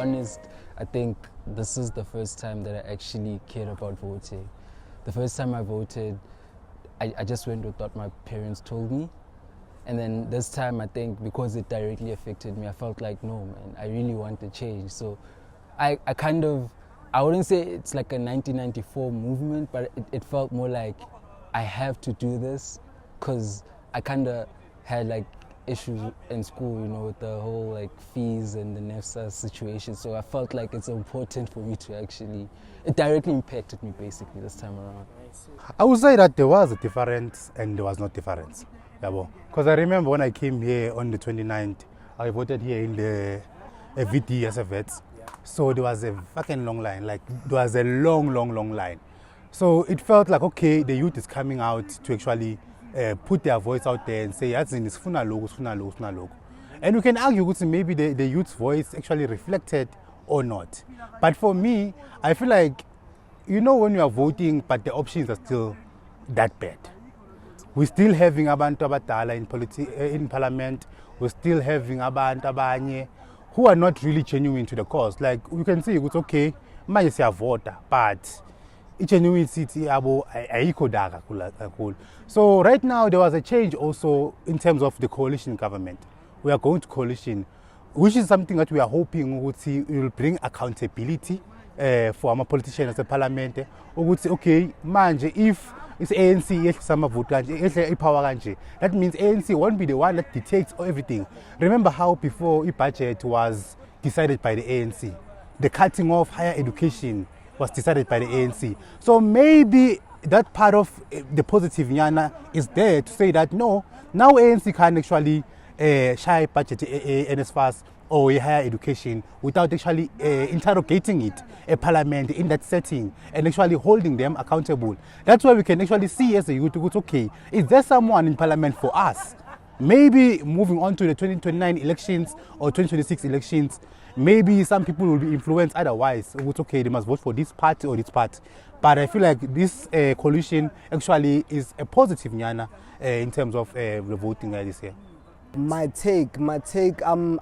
honest, I think this is the first time that I actually cared about voting. The first time I voted, I just went with what my parents told me. And then this time, I think because it directly affected me, I felt like, no, man, I really want to change. So I wouldn't say it's like a 1994 movement, but it felt more like I have to do this because I kind of had like issues in school, you know, with the whole like fees and the NEFSA situation. So I felt like it's important for me to actually, it directly impacted me basically this time around. I would say that there was a difference and there was not difference. Because I remember when I came here on the 29th, I voted here in the VT as a vet. So there was a fucking long line, like there was a long line. So it felt like, okay, the youth is coming out to actually put their voice out there and say, it's funa logo. And we can argue maybe the youth's voice actually reflected or not. But for me, I feel like, you know, when you are voting, but the options are still that bad. We're still having abantu abadala in parliament. We're still having abantu abanye who are not really genuine to the cause. Like you can see, it's okay, manje siyavota, but i-genuinity yabo ayikho daga kakhulu. So right now there was a change also in terms of the coalition government. We are going to coalition, which is something that we are hoping will bring accountability for our politicians as a parliament. Okay, manje if it's ANC that means ANC won't be the one that dictates everything. Remember how before the budget was decided by the ANC, the cutting off higher education was decided by the ANC. So maybe that part of the positive nyana is there to say that no, now ANC can actually shy budget NSFAS or a higher education without actually interrogating it, a parliament in that setting and actually holding them accountable. That's why we can actually see as a youth, okay, is there someone in parliament for us? Maybe moving on to the 2029 elections or 2026 elections, maybe some people will be influenced otherwise. It's okay, they must vote for this party or this party. But I feel like this coalition actually is a positive nyana in terms of the voting this year. My take, I'm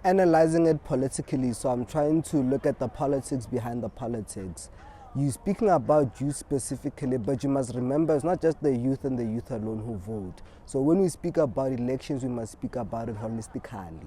analyzing it politically, so I'm trying to look at the politics behind the politics. You're speaking about youth specifically, but you must remember it's not just the youth and the youth alone who vote. So when we speak about elections, we must speak about it holistically.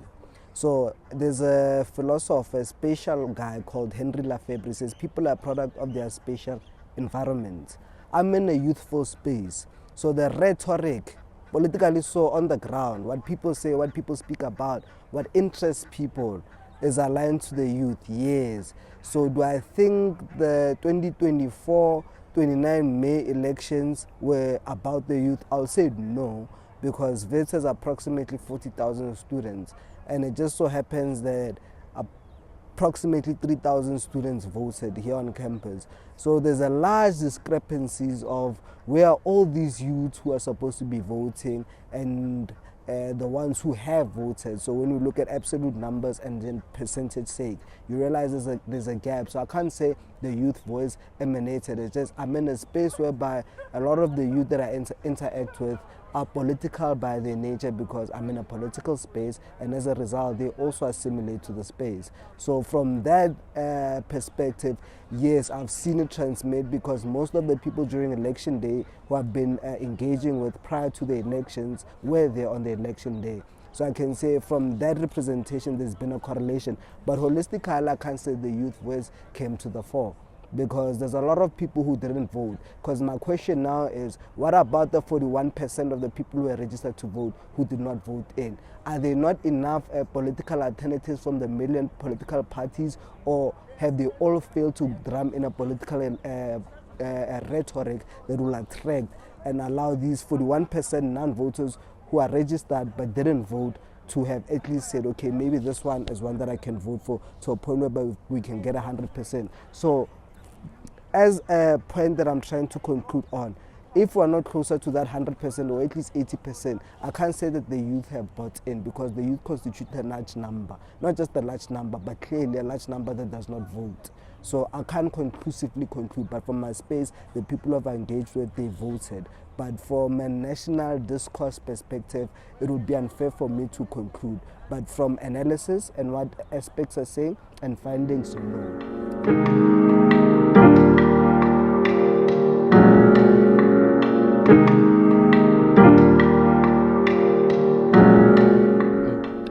So there's a philosopher, a spatial guy called Henry Lefebvre. He says people are a product of their spatial environment. I'm in a youthful space, so the rhetoric, politically so on the ground, what people say, what people speak about, what interests people is aligned to the youth, yes. So do I think the 2024-29 May elections were about the youth? I'll say no, because WITS has approximately 40,000 students, and it just so happens that approximately 3,000 students voted here on campus. So there's a large discrepancies of where all these youths who are supposed to be voting and the ones who have voted. So when we look at absolute numbers and then percentage sake, you realize there's a gap. So I can't say the youth voice emanated. It's just I'm in a space whereby a lot of the youth that I interact with are political by their nature because I'm in a political space, and as a result they also assimilate to the space. So from that perspective, yes, I've seen it transmit, because most of the people during election day who have been engaging with prior to the elections were there on the election day. So I can say from that representation there's been a correlation, but holistically I can't say the youth voice came to the fore, because there's a lot of people who didn't vote. Because my question now is, what about the 41% of the people who were registered to vote who did not vote in? Are there not enough political alternatives from the million political parties, or have they all failed to drum in a political rhetoric that will attract and allow these 41% non-voters who are registered but didn't vote to have at least said, okay, maybe this one is one that I can vote for, to a point where we can get 100%. So as a point that I'm trying to conclude on, if we're not closer to that 100% or at least 80%, I can't say that the youth have bought in, because the youth constitute a large number. Not just a large number, but clearly a large number that does not vote. So I can't conclusively conclude, but from my space, the people I've engaged with, they voted. But from a national discourse perspective, it would be unfair for me to conclude. But from analysis and what aspects are saying and findings, no.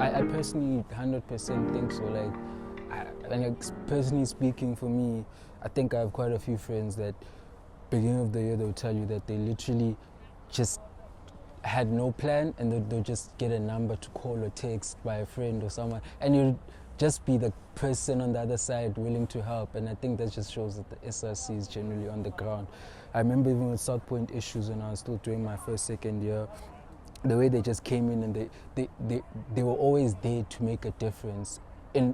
I personally 100% think so. Personally speaking, for me, I think I have quite a few friends that beginning of the year they'll tell you that they literally just had no plan, and they'll just get a number to call or text by a friend or someone, and you'll just be the person on the other side willing to help. And I think that just shows that the SRC is generally on the ground. I remember even with South Point issues when I was still doing my second year, the way they just came in and they were always there to make a difference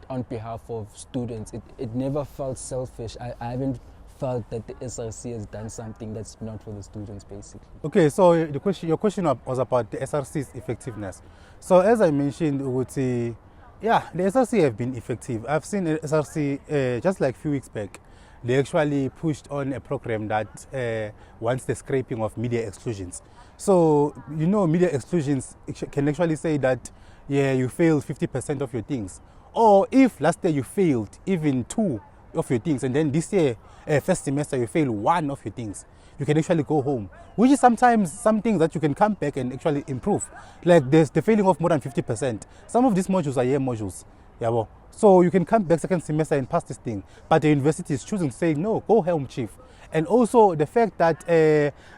on behalf of students. It never felt selfish. I haven't felt that the SRC has done something that's not for the students, basically. Okay, so your question was about the SRC's effectiveness. So as I mentioned, we would say, yeah, the SRC have been effective. I've seen the SRC just like a few weeks back. They actually pushed on a program that wants the scraping of media exclusions. So, you know, media exclusions can actually say that, yeah, you failed 50% of your things. Or if last year you failed even 2 of your things, and then this year, first semester, you fail 1 of your things, you can actually go home. Which is sometimes something that you can come back and actually improve. Like there's the failing of more than 50%. Some of these modules are year modules. Yeah, well, so you can come back second semester and pass this thing. But the university is choosing to say, no, go home, chief. And also the fact that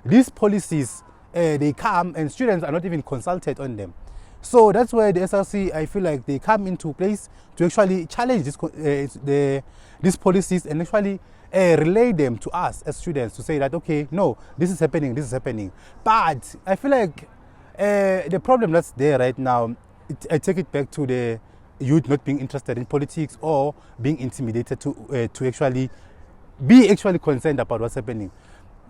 these policies, they come and students are not even consulted on them. So that's where the SRC, I feel like they come into place to actually challenge these policies and actually relay them to us as students to say that, okay, no, this is happening, this is happening. But I feel like the problem that's there right now, I take it back to the youth not being interested in politics or being intimidated to actually be concerned about what's happening,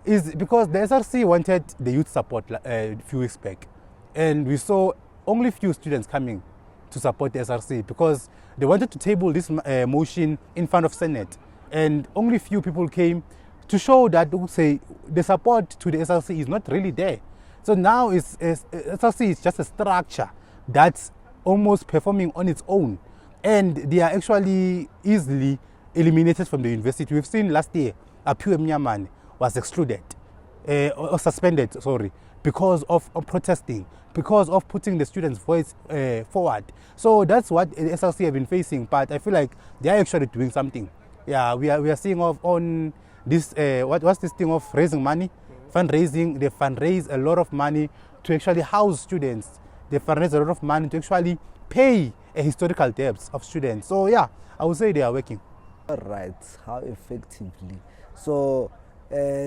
is because the SRC wanted the youth support a few weeks back, and we saw only few students coming to support the SRC because they wanted to table this motion in front of Senate, and only few people came to show that, say, the support to the SRC is not really there. So now SRC is just a structure that's almost performing on its own, and they are actually easily eliminated from the university. We've seen last year Aphiwe Mnyamane was excluded or suspended, sorry, because of protesting, because of putting the students' voice forward. So that's what the SRC have been facing, but I feel like they are actually doing something. Yeah, we are seeing on this, what's this thing of raising money? Fundraising. They fundraise a lot of money to actually house students. They fundraise a lot of money to actually pay a historical debts of students. So yeah, I would say they are working. All right, how effectively? So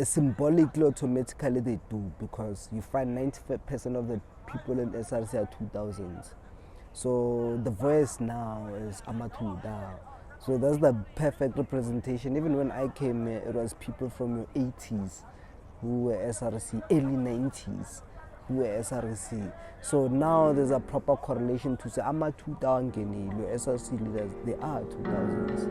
symbolically, automatically they do, because you find 95% of the people in SRC are 2000s. So the voice now is Amatuda. So that's the perfect representation. Even when I came here, it was people from your 80s who were SRC, early 90s who were SRC. So now there's a proper correlation to say Amatuda Ngeni, your SRC leaders, they are 2000s.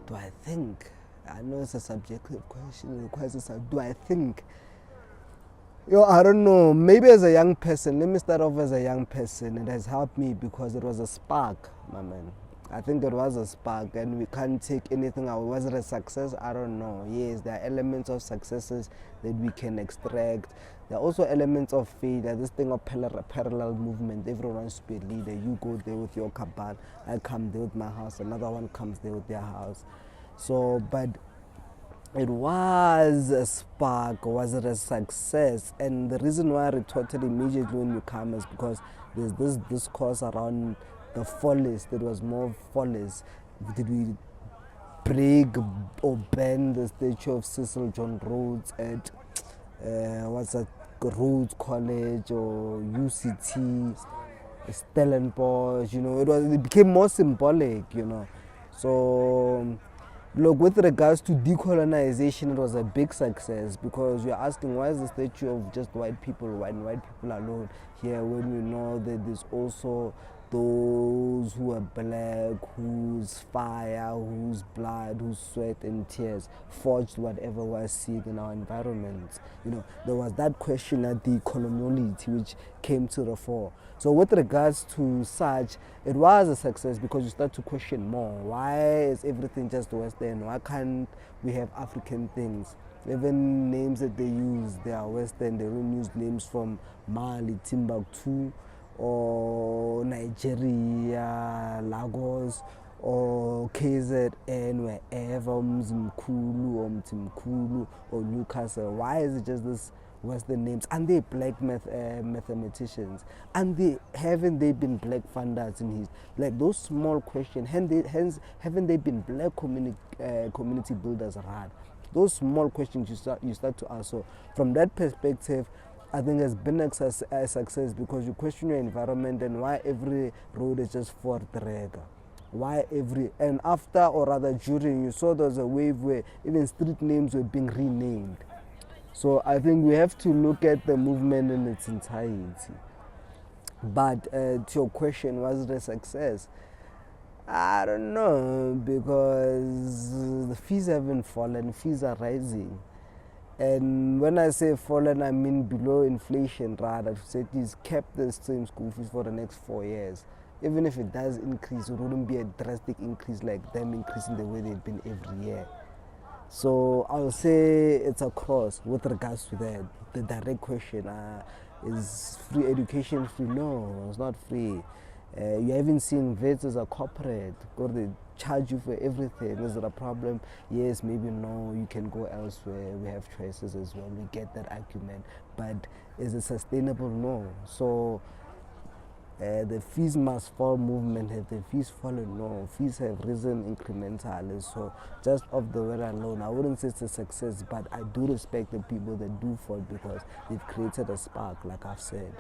Do I think? I know it's a subjective question. Do I think? I don't know. Maybe as a young person, let me start off as a young person. It has helped me because it was a spark, my man. I think it was a spark, and we can't take anything out. Was it a success? I don't know. Yes, there are elements of successes that we can extract. There are also elements of failure. This thing of parallel movement. Everyone wants to be a leader. You go there with your cabal, I come there with my house, another one comes there with their house. So, but it was a spark. Was it a success? And the reason why I retorted immediately when you come is because there's this discourse around the follies. There was more follies. Did we break or ban the statue of Cecil John Rhodes at what's that, Rhodes College or UCT, Stellenbosch, you know, it became more symbolic, you know. So look, with regards to decolonization, it was a big success, because you're asking, why is the statue of just white people alone here, when we know that there's also those who are black, whose fire, whose blood, whose sweat and tears forged whatever we're seeing in our environment. You know, there was that question at the coloniality which came to the fore. So with regards to such, it was a success, because you start to question more. Why is everything just Western? Why can't we have African things? Even names that they use, they are Western. They don't use names from Mali, Timbuktu, or Nigeria, Lagos, or KZN, wherever, Mzimkulu or Mtimkulu or Newcastle. Why is it just this Western names? And they black mathematicians, and haven't they been black funders in his, like, those small questions, hence haven't they been black community builders around? Those small questions you start to ask. So from that perspective, I think it's been a success, because you question your environment and why every road is just for dragger. Why and after, or rather during, you saw there was a wave where even street names were being renamed. So I think we have to look at the movement in its entirety. But to your question, was it a success? I don't know, because the fees haven't fallen, fees are rising. And when I say fallen, I mean below inflation, rather. So it's kept the same school fees for the next 4 years. Even if it does increase, it wouldn't be a drastic increase like them increasing the way they've been every year. So I'll say it's a cross with regards to that. The direct question is free education free? No, it's not free. You haven't seen WITS as a corporate, or they charge you for everything. Is it a problem? Yes, maybe no, you can go elsewhere. We have choices as well. We get that argument. But is it sustainable? No. So the fees must fall movement. Have the fees fallen? No. Fees have risen incrementally. So just off the way alone, I wouldn't say it's a success, but I do respect the people that do fall, because they've created a spark, like I've said.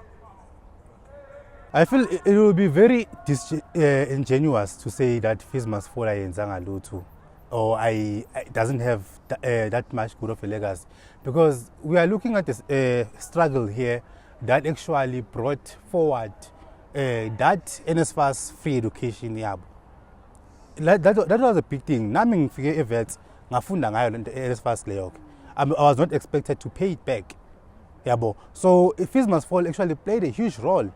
I feel it will be very ingenuous to say that fees must fall in Zangalutu, or it doesn't have that much good of a legacy, because we are looking at a struggle here that actually brought forward that NSFAS free education. That was a big thing. Nami ngifike eVets ngafunda ngayo lento NSFAS leyo. I was not expected to pay it back. So fees must fall actually played a huge role.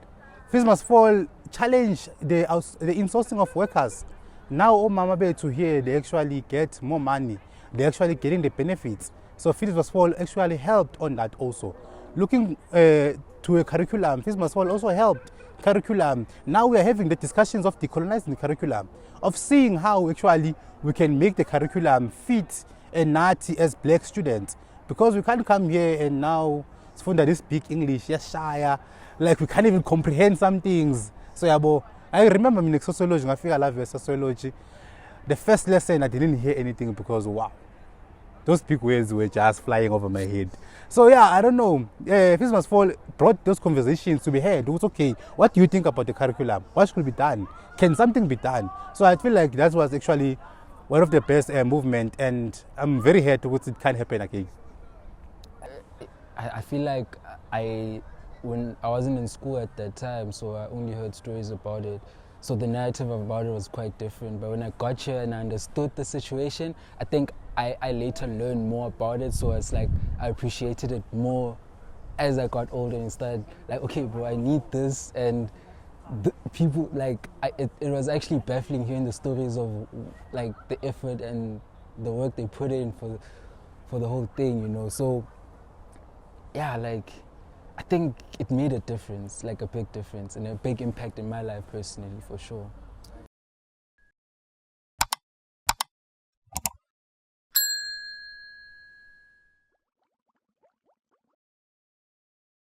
Fees must fall challenge the insourcing of workers. Now, Mama Bay to here, they actually get more money. They're actually getting the benefits. So fees must fall actually helped on that also. Looking to a curriculum, fees must fall also helped curriculum. Now we are having the discussions of decolonizing the curriculum, of seeing how actually we can make the curriculum fit and natty as black students. Because we can't come here and now funda this big English, yes, shire. Like we can't even comprehend some things. So I remember in sociology, I feel I love sociology. The first lesson I didn't hear anything, because wow, those big words were just flying over my head. So yeah, I don't know. Fees Must Fall brought those conversations to be had. It was okay. What do you think about the curriculum? What should be done? Can something be done? So I feel like that was actually one of the best movement, and I'm very happy that it can happen again. I feel like when I wasn't in school at that time, so I only heard stories about it. So the narrative about it was quite different. But when I got here and I understood the situation, I think I later learned more about it. So it's like I appreciated it more as I got older and started like, okay, bro, I need this. And the people, like, it was actually baffling hearing the stories of like the effort and the work they put in for the whole thing, you know. So yeah, like, I think it made a difference, like a big difference and a big impact in my life personally, for sure.